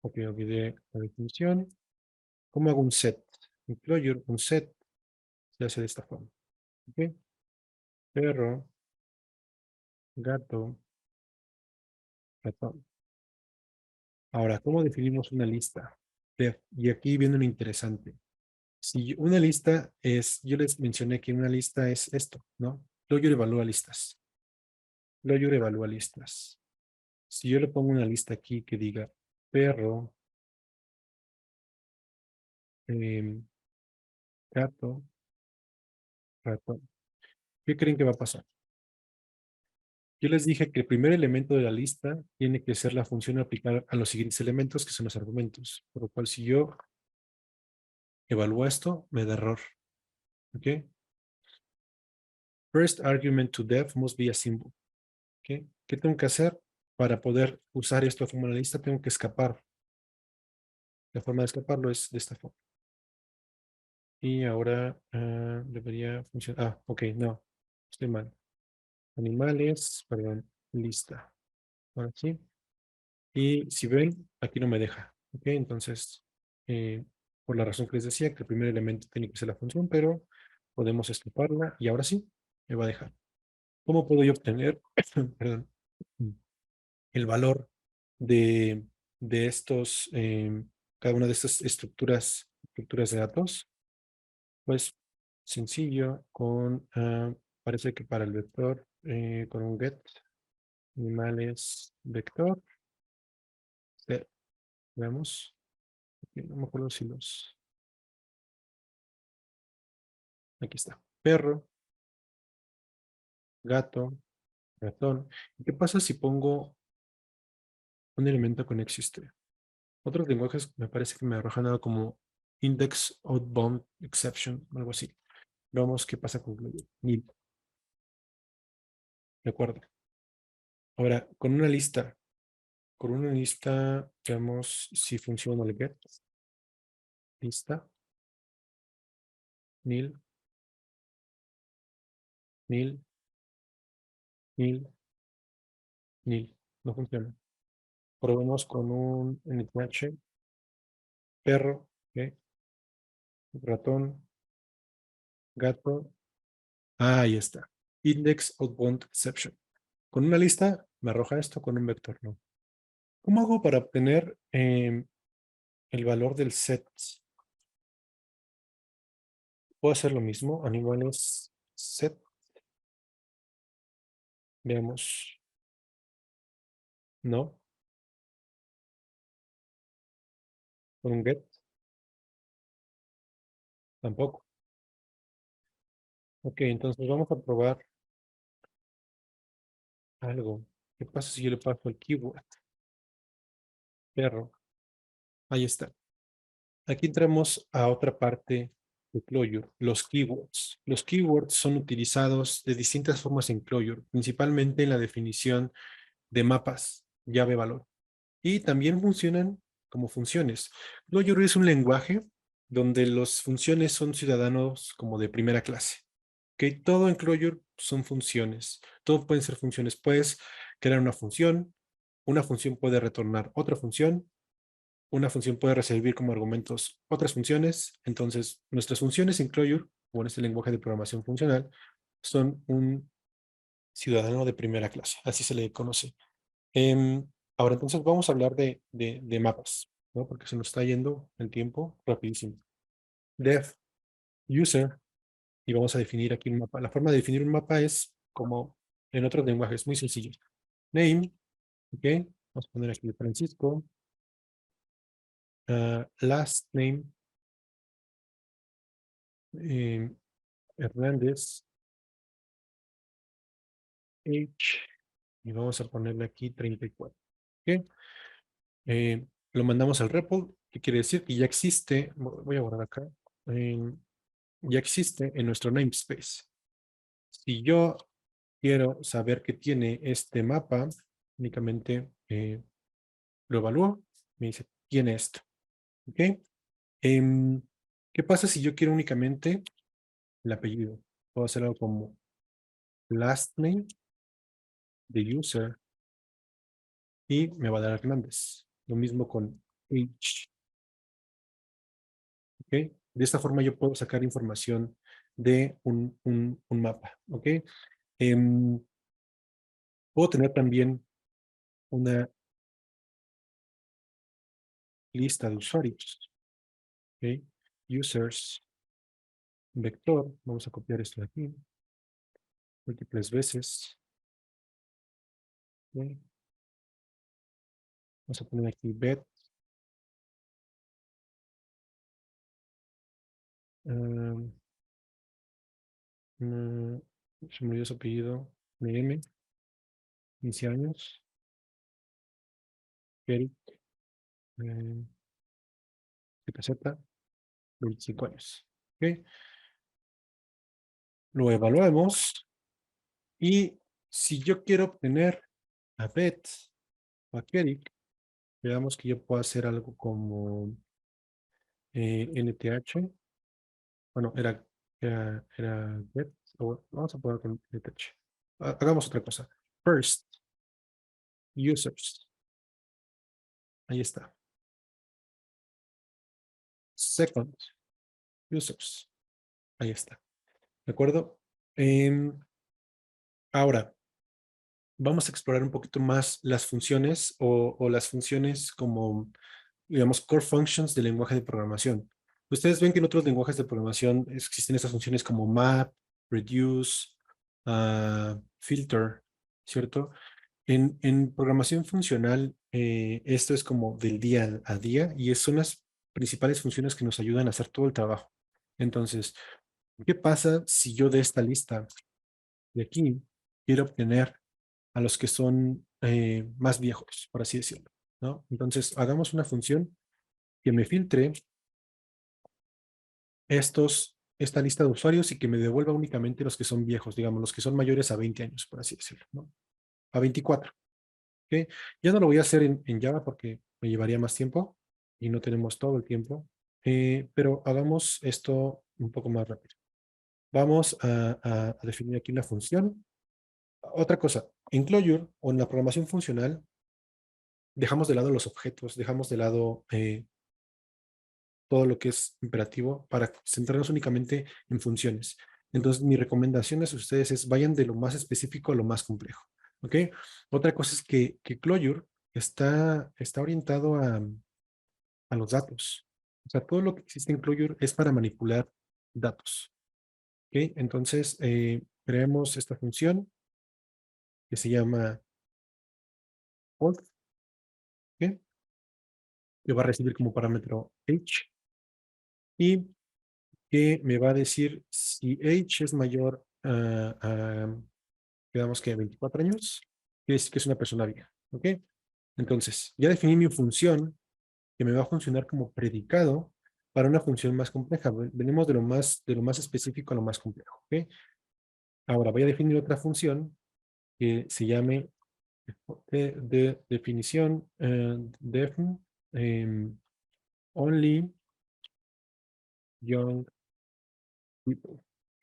Ok, olvidé la definición. ¿Cómo hago un set? Un closure, un set se hace de esta forma. Ok. Perro, gato, ratón. Ahora, ¿cómo definimos una lista? Y aquí viene lo interesante. Si una lista es, yo les mencioné que una lista es esto, ¿no? Clojure evalúa listas. Clojure evalúa listas. Si yo le pongo una lista aquí que diga perro, em, gato, ratón, ¿qué creen que va a pasar? Yo les dije que el primer elemento de la lista tiene que ser la función a aplicar a los siguientes elementos, que son los argumentos. Por lo cual, si yo evalúo esto, me da error. ¿Ok? First argument to def must be a symbol. ¿Ok? ¿Qué tengo que hacer? Para poder usar esto como una lista, tengo que escapar. La forma de escaparlo es de esta forma. Y ahora debería funcionar. Ah, ok, no. Estoy mal. Animales, perdón, lista. Ahora sí. Y si ven, aquí no me deja. Ok, entonces, por la razón que les decía, que el primer elemento tiene que ser la función, pero podemos escaparla y ahora sí, me va a dejar. ¿Cómo puedo yo obtener, perdón, el valor de, de estos, cada una de estas estructuras de datos? Pues sencillo, parece que para el vector, con un get, animales, vector, veamos. No me acuerdo si aquí está. Perro, gato, ratón. ¿Y qué pasa si pongo un elemento que no existe? Otros lenguajes me parece que me arrojan algo como index outbound exception, algo así. Veamos qué pasa con nil. De acuerdo. Ahora, con una lista, veamos si funciona el get. Lista, nil, nil, nil, nil. No funciona. Probemos con un NTH, perro, ¿ok? Ratón, gato. Ahí está. Index outbound exception. Con una lista me arroja esto, con un vector no. ¿Cómo hago para obtener el valor del set? ¿Puedo hacer lo mismo? Animales set. Veamos. No. Con un get. Tampoco. Ok, entonces vamos a probar algo. ¿Qué pasa si yo le paso el keyword? Perro. Ahí está. Aquí entramos a otra parte de Clojure, los keywords. Los keywords son utilizados de distintas formas en Clojure, principalmente en la definición de mapas, llave valor. Y también funcionan como funciones. Clojure es un lenguaje donde las funciones son ciudadanos como de primera clase. ¿Ok? Todo en Clojure son funciones. Todo pueden ser funciones. Puedes crear una función puede retornar otra función, una función puede recibir como argumentos otras funciones. Entonces, nuestras funciones en Clojure, o en este lenguaje de programación funcional, son un ciudadano de primera clase. Así se le conoce. Ahora, entonces, vamos a hablar de mapas, ¿no? Porque se nos está yendo el tiempo rapidísimo. Def user, y vamos a definir aquí un mapa. La forma de definir un mapa es como en otros lenguajes, muy sencillo. Name, ¿ok? Vamos a poner aquí Francisco. Last name, Hernández, H y vamos a ponerle aquí 34. ¿Ok? Lo mandamos al REPL, que quiere decir que ya existe, voy a guardar acá, ya existe en nuestro namespace. Si yo quiero saber qué tiene este mapa, únicamente lo evalúo, me dice, tiene esto. ¿Ok? ¿Qué pasa si yo quiero únicamente el apellido? Puedo hacer algo como last name de user y me va a dar Hernández. Lo mismo con H. ¿Ok? De esta forma yo puedo sacar información de un mapa. ¿Ok? Em, puedo tener también una lista de usuarios. ¿Ok? Users, vector. Vamos a copiar esto de aquí. Múltiples veces. ¿Ok? Vamos a poner aquí bet. Se me olvidó su apellido. M. 15 años. Eric. Eh, Z. 25 años. ¿Ok? Lo evaluamos. Y si yo quiero obtener a Bet o a Eric, veamos que yo puedo hacer algo como NTH. Bueno, era get, o vamos a poner con NTH. Hagamos otra cosa. First, users. Ahí está. Second, users. Ahí está. ¿De acuerdo? Ahora, vamos a explorar un poquito más las funciones o las funciones como, digamos, core functions del lenguaje de programación. Ustedes ven que en otros lenguajes de programación existen estas funciones como map, reduce, filter, ¿cierto? En programación funcional, esto es como del día a día y son las principales funciones que nos ayudan a hacer todo el trabajo. Entonces, ¿qué pasa si yo de esta lista de aquí quiero obtener a los que son más viejos, por así decirlo, ¿no? Entonces, hagamos una función que me filtre esta lista de usuarios y que me devuelva únicamente los que son viejos, digamos, los que son mayores a 20 años, por así decirlo, ¿no? A 24. ¿Ok? Ya no lo voy a hacer en Java porque me llevaría más tiempo y no tenemos todo el tiempo, pero hagamos esto un poco más rápido. Vamos a definir aquí una función. Otra cosa, en Clojure o en la programación funcional, dejamos de lado los objetos, dejamos de lado todo lo que es imperativo para centrarnos únicamente en funciones. Entonces, mi recomendación a ustedes es vayan de lo más específico a lo más complejo. ¿Ok? Otra cosa es que Clojure está orientado a los datos. O sea, todo lo que existe en Clojure es para manipular datos. ¿Ok? Entonces, creemos esta función que se llama hold, ¿ok? Que va a recibir como parámetro h y que me va a decir si h es mayor digamos que 24 años, que es una persona vieja. ¿Ok? Entonces, ya definí mi función que me va a funcionar como predicado para una función más compleja. Venimos de lo más específico a lo más complejo. ¿Ok? Ahora voy a definir otra función que se llame de definición def only young people. ¿Ok?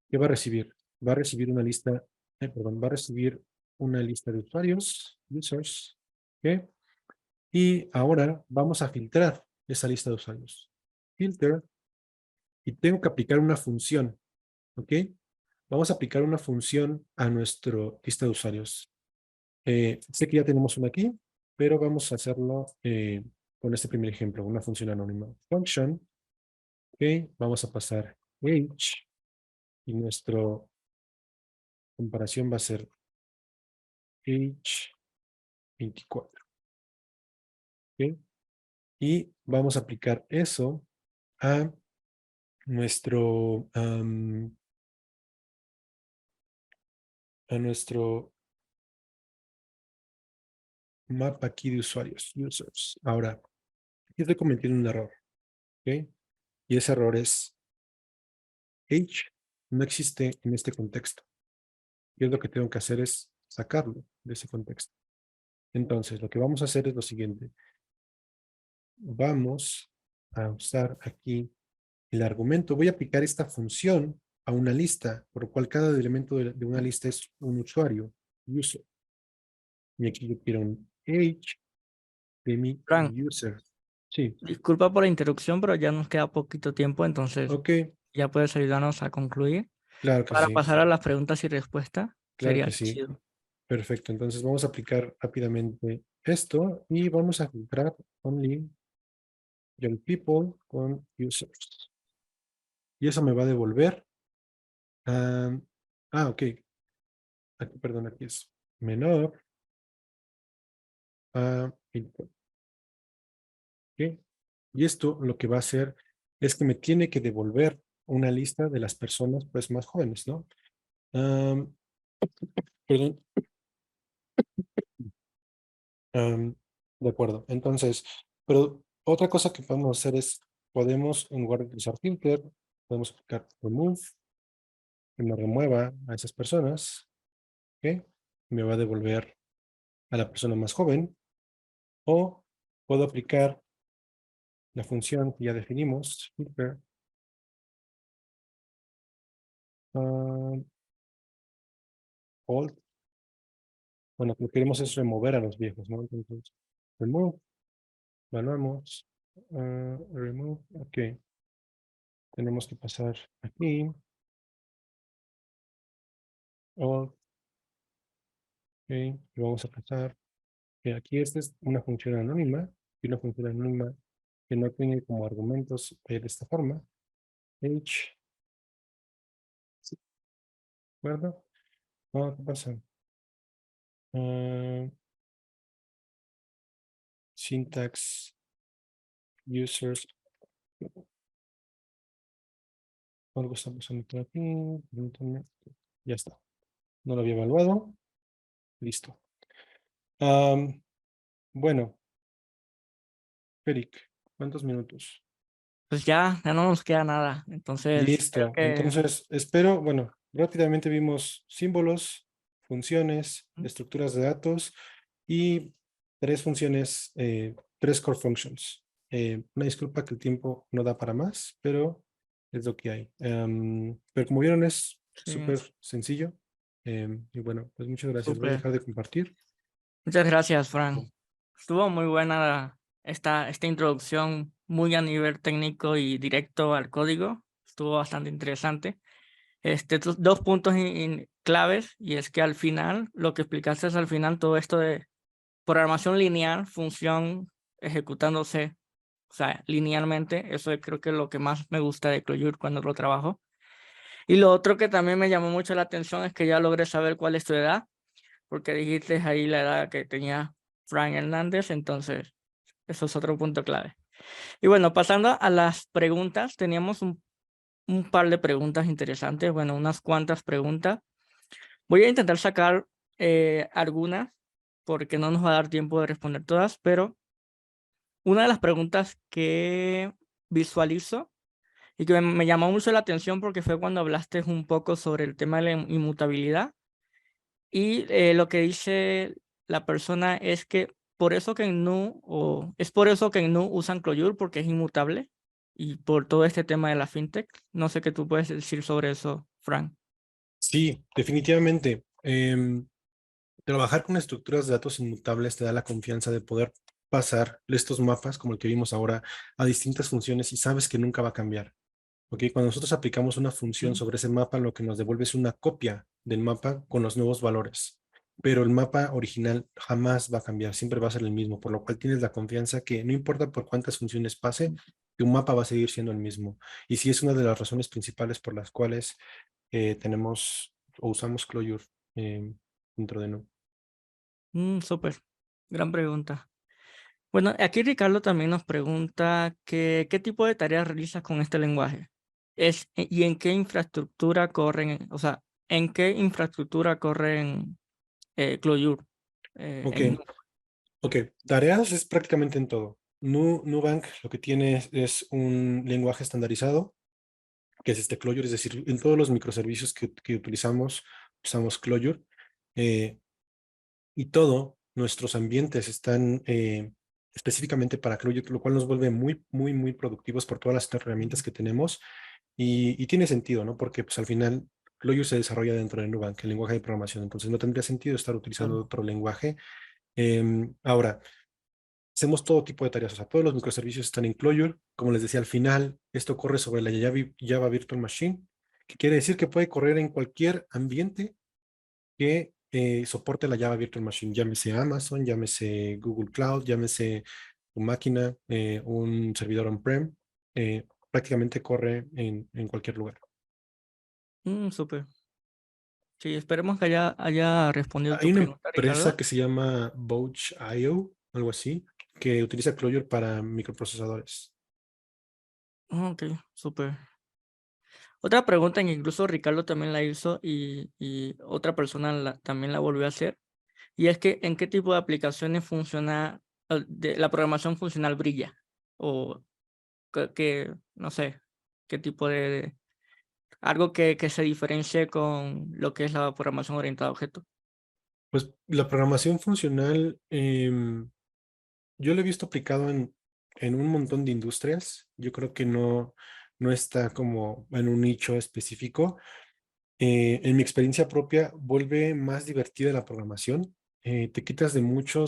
¿Qué va a recibir? Va a recibir una lista, perdón, va a recibir una lista de usuarios, users, ¿ok? Y ahora vamos a filtrar esa lista de usuarios. Filter, y tengo que aplicar una función, ¿ok? Vamos a aplicar una función a nuestro lista de usuarios. Sé que ya tenemos una aquí, pero vamos a hacerlo con este primer ejemplo, una función anónima. Function, ¿ok? Vamos a pasar age y nuestra comparación va a ser age 24. ¿Ok? Y vamos a aplicar eso a nuestro a nuestro mapa aquí de usuarios, users. Ahora, aquí estoy cometiendo un error, ¿ok? Y ese error es H no existe en este contexto. Y es lo que tengo que hacer es sacarlo de ese contexto. Entonces, lo que vamos a hacer es lo siguiente. Vamos a usar aquí el argumento. Voy a aplicar esta función a una lista, por lo cual cada elemento de una lista es un usuario, user. Y aquí yo quiero un age de mi Frank, user. Sí, disculpa por la interrupción, pero ya nos queda poquito tiempo, entonces ok, ya puedes ayudarnos a concluir. claro que Para sí, pasar a las preguntas y respuestas, claro que sería sí. chido. Perfecto, entonces vamos a aplicar rápidamente esto y vamos a filtrar only young people con users. Y eso me va a devolver. ah, ok, aquí, perdón, aquí es menor a input. ¿Ok? Y esto lo que va a hacer es que me tiene que devolver una lista de las personas pues más jóvenes, ¿no? Am, perdón. am, de acuerdo. Entonces, pero otra cosa que podemos hacer es, podemos, en lugar de utilizar filter, podemos aplicar remove, que me remueva a esas personas, ¿ok? Me va a devolver a la persona más joven, o puedo aplicar la función que ya definimos, filter, old. Bueno, lo que queremos es remover a los viejos, ¿no? Entonces, remove, evaluamos, remove, ok. Tenemos que pasar aquí, old, ok, y vamos a pasar, que aquí esta es una función anónima, y una función anónima que no tiene como argumentos de esta forma, h, ¿de acuerdo? No, ¿qué pasa? Ah, syntax, users, algo está pasando por aquí, permítanme, ya está, no lo había evaluado, listo. Bueno, Eric, ¿cuántos minutos? Pues ya no nos queda nada. Entonces, creo Listo. que Entonces, espero, bueno, rápidamente vimos símbolos, funciones, estructuras de datos y tres funciones, tres core functions. Una disculpa que el tiempo no da para más, pero es lo que hay. Pero como vieron, es sí, súper sencillo. Y bueno, pues muchas gracias. Voy a súper. dejar de compartir. Muchas gracias, Fran. Estuvo muy buena esta introducción, muy a nivel técnico y directo al código. Estuvo bastante interesante. Dos puntos claves, y es que al final, lo que explicaste es al final, todo esto de programación lineal, función ejecutándose, o sea, linealmente, eso creo que es lo que más me gusta de Clojure cuando lo trabajo. Y lo otro que también me llamó mucho la atención es que ya logré saber cuál es tu edad, porque dijiste ahí la edad que tenía Frank Hernández, entonces eso es otro punto clave. Y bueno, pasando a las preguntas, teníamos un par de preguntas interesantes, bueno, unas cuantas preguntas. Voy a intentar sacar algunas, porque no nos va a dar tiempo de responder todas, pero una de las preguntas que visualizo y que me llamó mucho la atención porque fue cuando hablaste un poco sobre el tema de la inmutabilidad. Y lo que dice la persona es que por eso que en Nu, o es por eso que en Nu usan Clojure, porque es inmutable, y por todo este tema de la fintech. No sé qué tú puedes decir sobre eso, Frank. Sí, definitivamente. Trabajar con estructuras de datos inmutables te da la confianza de poder pasar estos mapas, como el que vimos ahora, a distintas funciones y sabes que nunca va a cambiar. ¿Ok? Cuando nosotros aplicamos una función Mm. sobre ese mapa, lo que nos devuelve es una copia del mapa con los nuevos valores. Pero el mapa original jamás va a cambiar, siempre va a ser el mismo, por lo cual tienes la confianza que no importa por cuántas funciones pase, que un mapa va a seguir siendo el mismo. Y sí es una de las razones principales por las cuales tenemos o usamos Clojure dentro de No. Súper, gran pregunta. Bueno, aquí Ricardo también nos pregunta que, qué tipo de tareas realizas con este lenguaje. Y en qué infraestructura corren, o sea, ¿en qué infraestructura corren Clojure? Ok, En ok. Tareas es prácticamente en todo. Nubank lo que tiene es un lenguaje estandarizado, que es este Clojure, es decir, en todos los microservicios que utilizamos, usamos Clojure. eh, y todo, nuestros ambientes están específicamente para Clojure, lo cual nos vuelve muy, muy, muy productivos por todas las herramientas que tenemos. Y tiene sentido, ¿no? Porque pues al final Clojure se desarrolla dentro de Nubank, el lenguaje de programación. Entonces no tendría sentido estar utilizando Claro. otro lenguaje. Ahora, hacemos todo tipo de tareas, o sea, todos los microservicios están en Clojure. Como les decía, al final, esto corre sobre la Java Virtual Machine, que quiere decir que puede correr en cualquier ambiente que soporte la Java Virtual Machine, llámese Amazon, llámese Google Cloud, llámese tu máquina, un servidor on-prem, prácticamente corre en cualquier lugar. Súper. Sí, esperemos que haya respondido Hay tu una pregunta, empresa Ricardo. que se llama Boch.io, algo así, que utiliza Clojure para microprocesadores. Ok, súper. Otra pregunta que incluso Ricardo también la hizo y otra persona también la volvió a hacer. Y es que, ¿en qué tipo de aplicaciones funciona, la programación funcional brilla? O no sé, qué tipo algo que se diferencie con lo que es la programación orientada a objetos. Pues la programación funcional, yo lo he visto aplicado en un montón de industrias. Yo creo que no está como en un nicho específico. En mi experiencia propia, vuelve más divertida la programación. Te quitas de mucha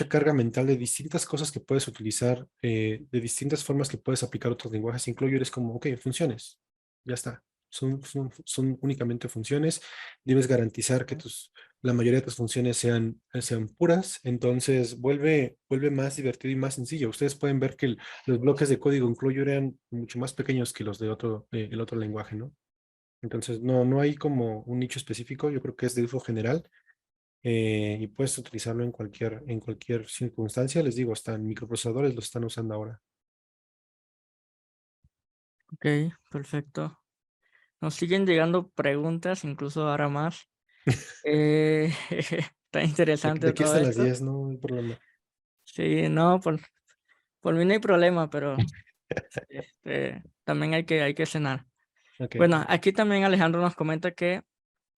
carga mental de distintas cosas que puedes utilizar, de distintas formas que puedes aplicar otros lenguajes. Incluyo eres como, ok, funciones, ya está. Son únicamente funciones. Debes garantizar que la mayoría de tus funciones sean puras. Entonces vuelve más divertido y más sencillo. Ustedes pueden ver que los bloques de código en Clojure eran mucho más pequeños que los de el otro lenguaje, ¿no? Entonces no hay como un nicho específico. Yo creo que es de uso general, y puedes utilizarlo en cualquier circunstancia. Les digo, hasta en microprocesadores lo están usando ahora. Ok, perfecto. Nos siguen llegando preguntas, incluso ahora más. Está De interesante aquí todo hasta las esto. 10 no hay problema. Sí, no, por mí no hay problema, pero también hay que cenar. Ok. Bueno, aquí también Alejandro nos comenta que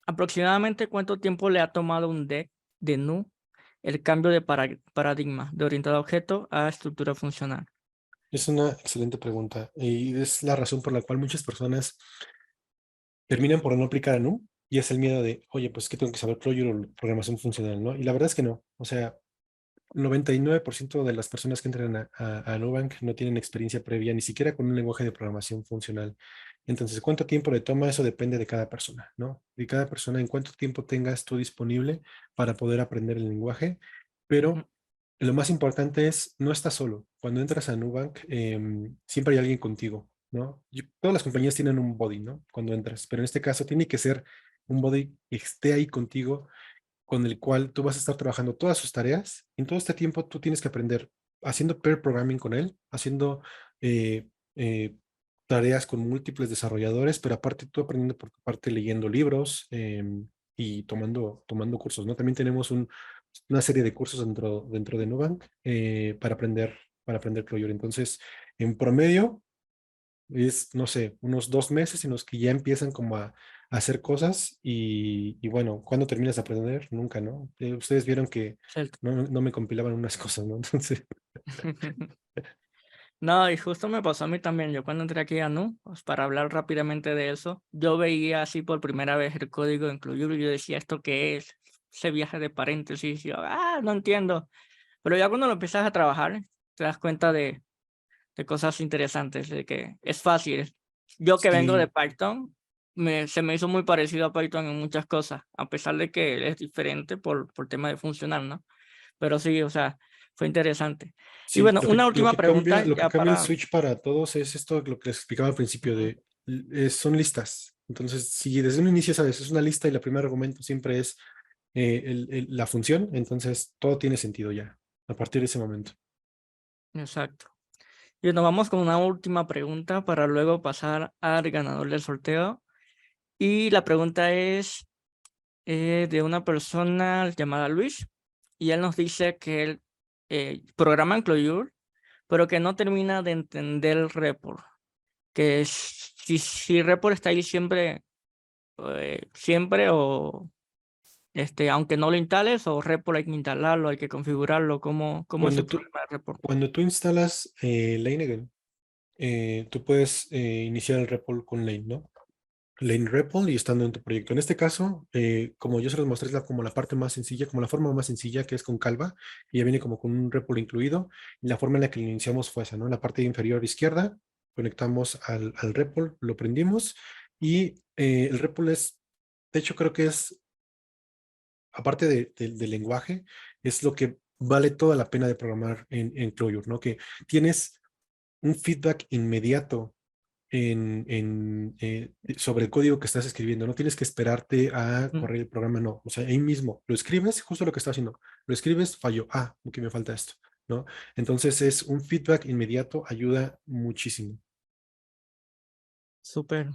aproximadamente cuánto tiempo le ha tomado un deck de NU el cambio de paradigma de orientado a objeto a estructura funcional. Es una excelente pregunta y es la razón por la cual muchas personas terminan por no aplicar a NU, y es el miedo de, oye, pues que tengo que saber Clojure o programación funcional, ¿no? Y la verdad es que no. O sea, 99% de las personas que entran a Nubank no tienen experiencia previa ni siquiera con un lenguaje de programación funcional. Entonces, ¿cuánto tiempo le toma? Eso depende de cada persona, ¿no? De cada persona, en cuánto tiempo tengas tú disponible para poder aprender el lenguaje. Ujú, Pero lo más importante es, no estás solo. Cuando entras a Nubank, siempre hay alguien contigo, ¿no? Todas las compañías tienen un body, ¿no? Cuando entras, pero en este caso tiene que ser un body que esté ahí contigo, con el cual tú vas a estar trabajando todas sus tareas. En todo este tiempo tú tienes que aprender haciendo pair programming con él, haciendo eh, eh, tareas con múltiples desarrolladores, pero aparte tú aprendiendo por tu parte leyendo libros, y tomando cursos, ¿no? También tenemos una serie de cursos dentro de Nubank, para aprender Clojure. Entonces, en promedio es, no sé, unos 2 meses en los que ya empiezan como a hacer cosas y bueno, ¿cuándo terminas de aprender? Nunca, ¿no? Ustedes vieron que cierto. no me compilaban unas cosas, ¿no? Entonces, No, y justo me pasó a mí también. Yo cuando entré aquí a NU, pues para hablar rápidamente de eso, yo veía así por primera vez el código de Clojure y yo decía, ¿esto qué es? Ese viaje de paréntesis. Y yo, no entiendo. Pero ya cuando lo empiezas a trabajar, te das cuenta de cosas interesantes, de que es fácil. Yo que vengo de sí, Python, se me hizo muy parecido a Python en muchas cosas, a pesar de que es diferente por tema de funcionar, ¿no? Pero sí, o sea, fue interesante. Y sí, bueno, lo que, una lo última que cambia, pregunta lo que ya cambia el para... switch para todos es esto, lo que les explicaba al principio Ujú, son listas. Entonces, si desde un inicio sabes, es una lista y el primer argumento siempre es la función, entonces todo tiene sentido ya, a partir de ese momento. exacto. Y nos vamos con una última pregunta para luego pasar al ganador del sorteo. Y la pregunta es de una persona llamada Luis, y él nos dice que él programa en Clojure, pero que no termina de entender el REPL, que si REPL está ahí siempre, siempre o aunque no lo instales, o REPL hay que instalarlo, hay que configurarlo, ¿cómo es Cuando el tú, problema de REPL? cuando tú instalas Lanegen, tú puedes iniciar el REPL con Lane, ¿no? Lane REPL y estando en tu proyecto. En este caso, como yo se los mostré, es como la parte más sencilla, como la forma más sencilla que es con Calva, y ya viene como con un REPL incluido. Y la forma en la que lo iniciamos fue esa, ¿no? En la parte inferior izquierda, conectamos al REPL, lo prendimos y el REPL es, de hecho, creo que es, aparte del lenguaje, es lo que vale toda la pena de programar en Clojure, ¿no? Que tienes un feedback inmediato sobre el código que estás escribiendo. No tienes que esperarte a Mm, correr el programa, no. O sea, ahí mismo lo escribes, justo lo que estás haciendo. Lo escribes, falló. Ah, que me falta esto, ¿no? Entonces es un feedback inmediato, ayuda muchísimo. Súper,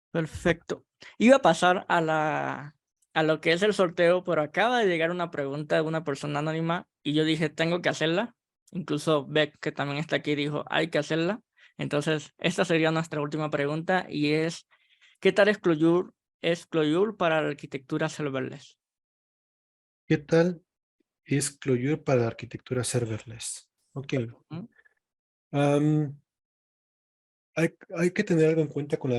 perfecto. Iba a pasar a lo que es el sorteo, pero acaba de llegar una pregunta de una persona anónima y yo dije, tengo que hacerla. Incluso Beck, que también está aquí, dijo, hay que hacerla. Entonces, esta sería nuestra última pregunta y es, ¿qué tal es Clojure para la arquitectura serverless? ¿Qué tal es Clojure para la arquitectura serverless? Ok. ¿Mm? Am, hay que tener algo en cuenta con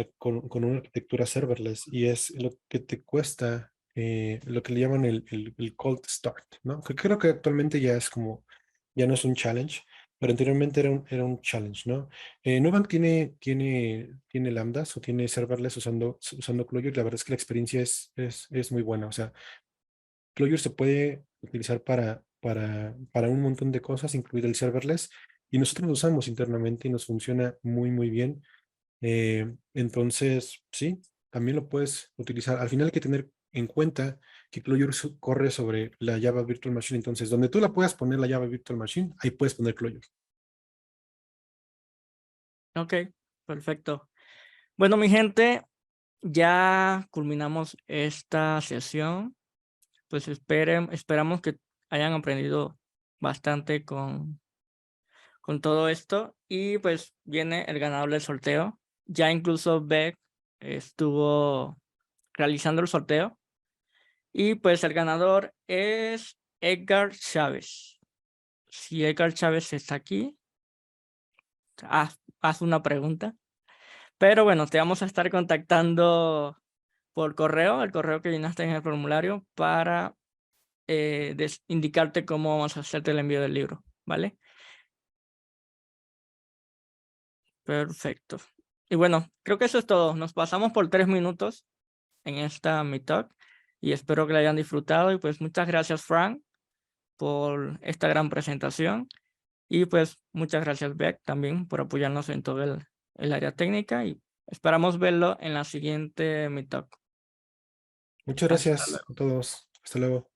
una arquitectura serverless y es lo que te cuesta, lo que le llaman el cold start, ¿no? Que creo que actualmente ya es como, ya no es un challenge, pero anteriormente era un challenge, ¿no? Nubank tiene lambdas o tiene serverless usando Clojure. La verdad es que la experiencia es muy buena. O sea, Clojure se puede utilizar para un montón de cosas, incluido el serverless, y nosotros lo usamos internamente y nos funciona muy, muy bien. Entonces, sí, también lo puedes utilizar. Al final hay que tener en cuenta que Clojure corre sobre la Java Virtual Machine. Entonces, donde tú la puedas poner la Java Virtual Machine, ahí puedes poner Clojure. Ok, perfecto. Bueno, mi gente, ya culminamos esta sesión. Pues esperamos que hayan aprendido bastante con todo esto. Y pues viene el ganador del sorteo. Ya incluso Beck estuvo realizando el sorteo. Y pues el ganador es Edgar Chávez. Si Edgar Chávez está aquí, haz una pregunta. Pero bueno, te vamos a estar contactando por correo, el correo que llenaste en el formulario, para indicarte cómo vamos a hacerte el envío del libro, ¿vale? Perfecto. Y bueno, creo que eso es todo. Nos pasamos por 3 minutos en esta Meetup y espero que la hayan disfrutado. Y pues muchas gracias, Frank, por esta gran presentación. Y pues muchas gracias, Beck, también por apoyarnos en todo el área técnica. Y esperamos verlo en la siguiente Meetup. Muchas Hasta gracias luego. a todos. Hasta luego.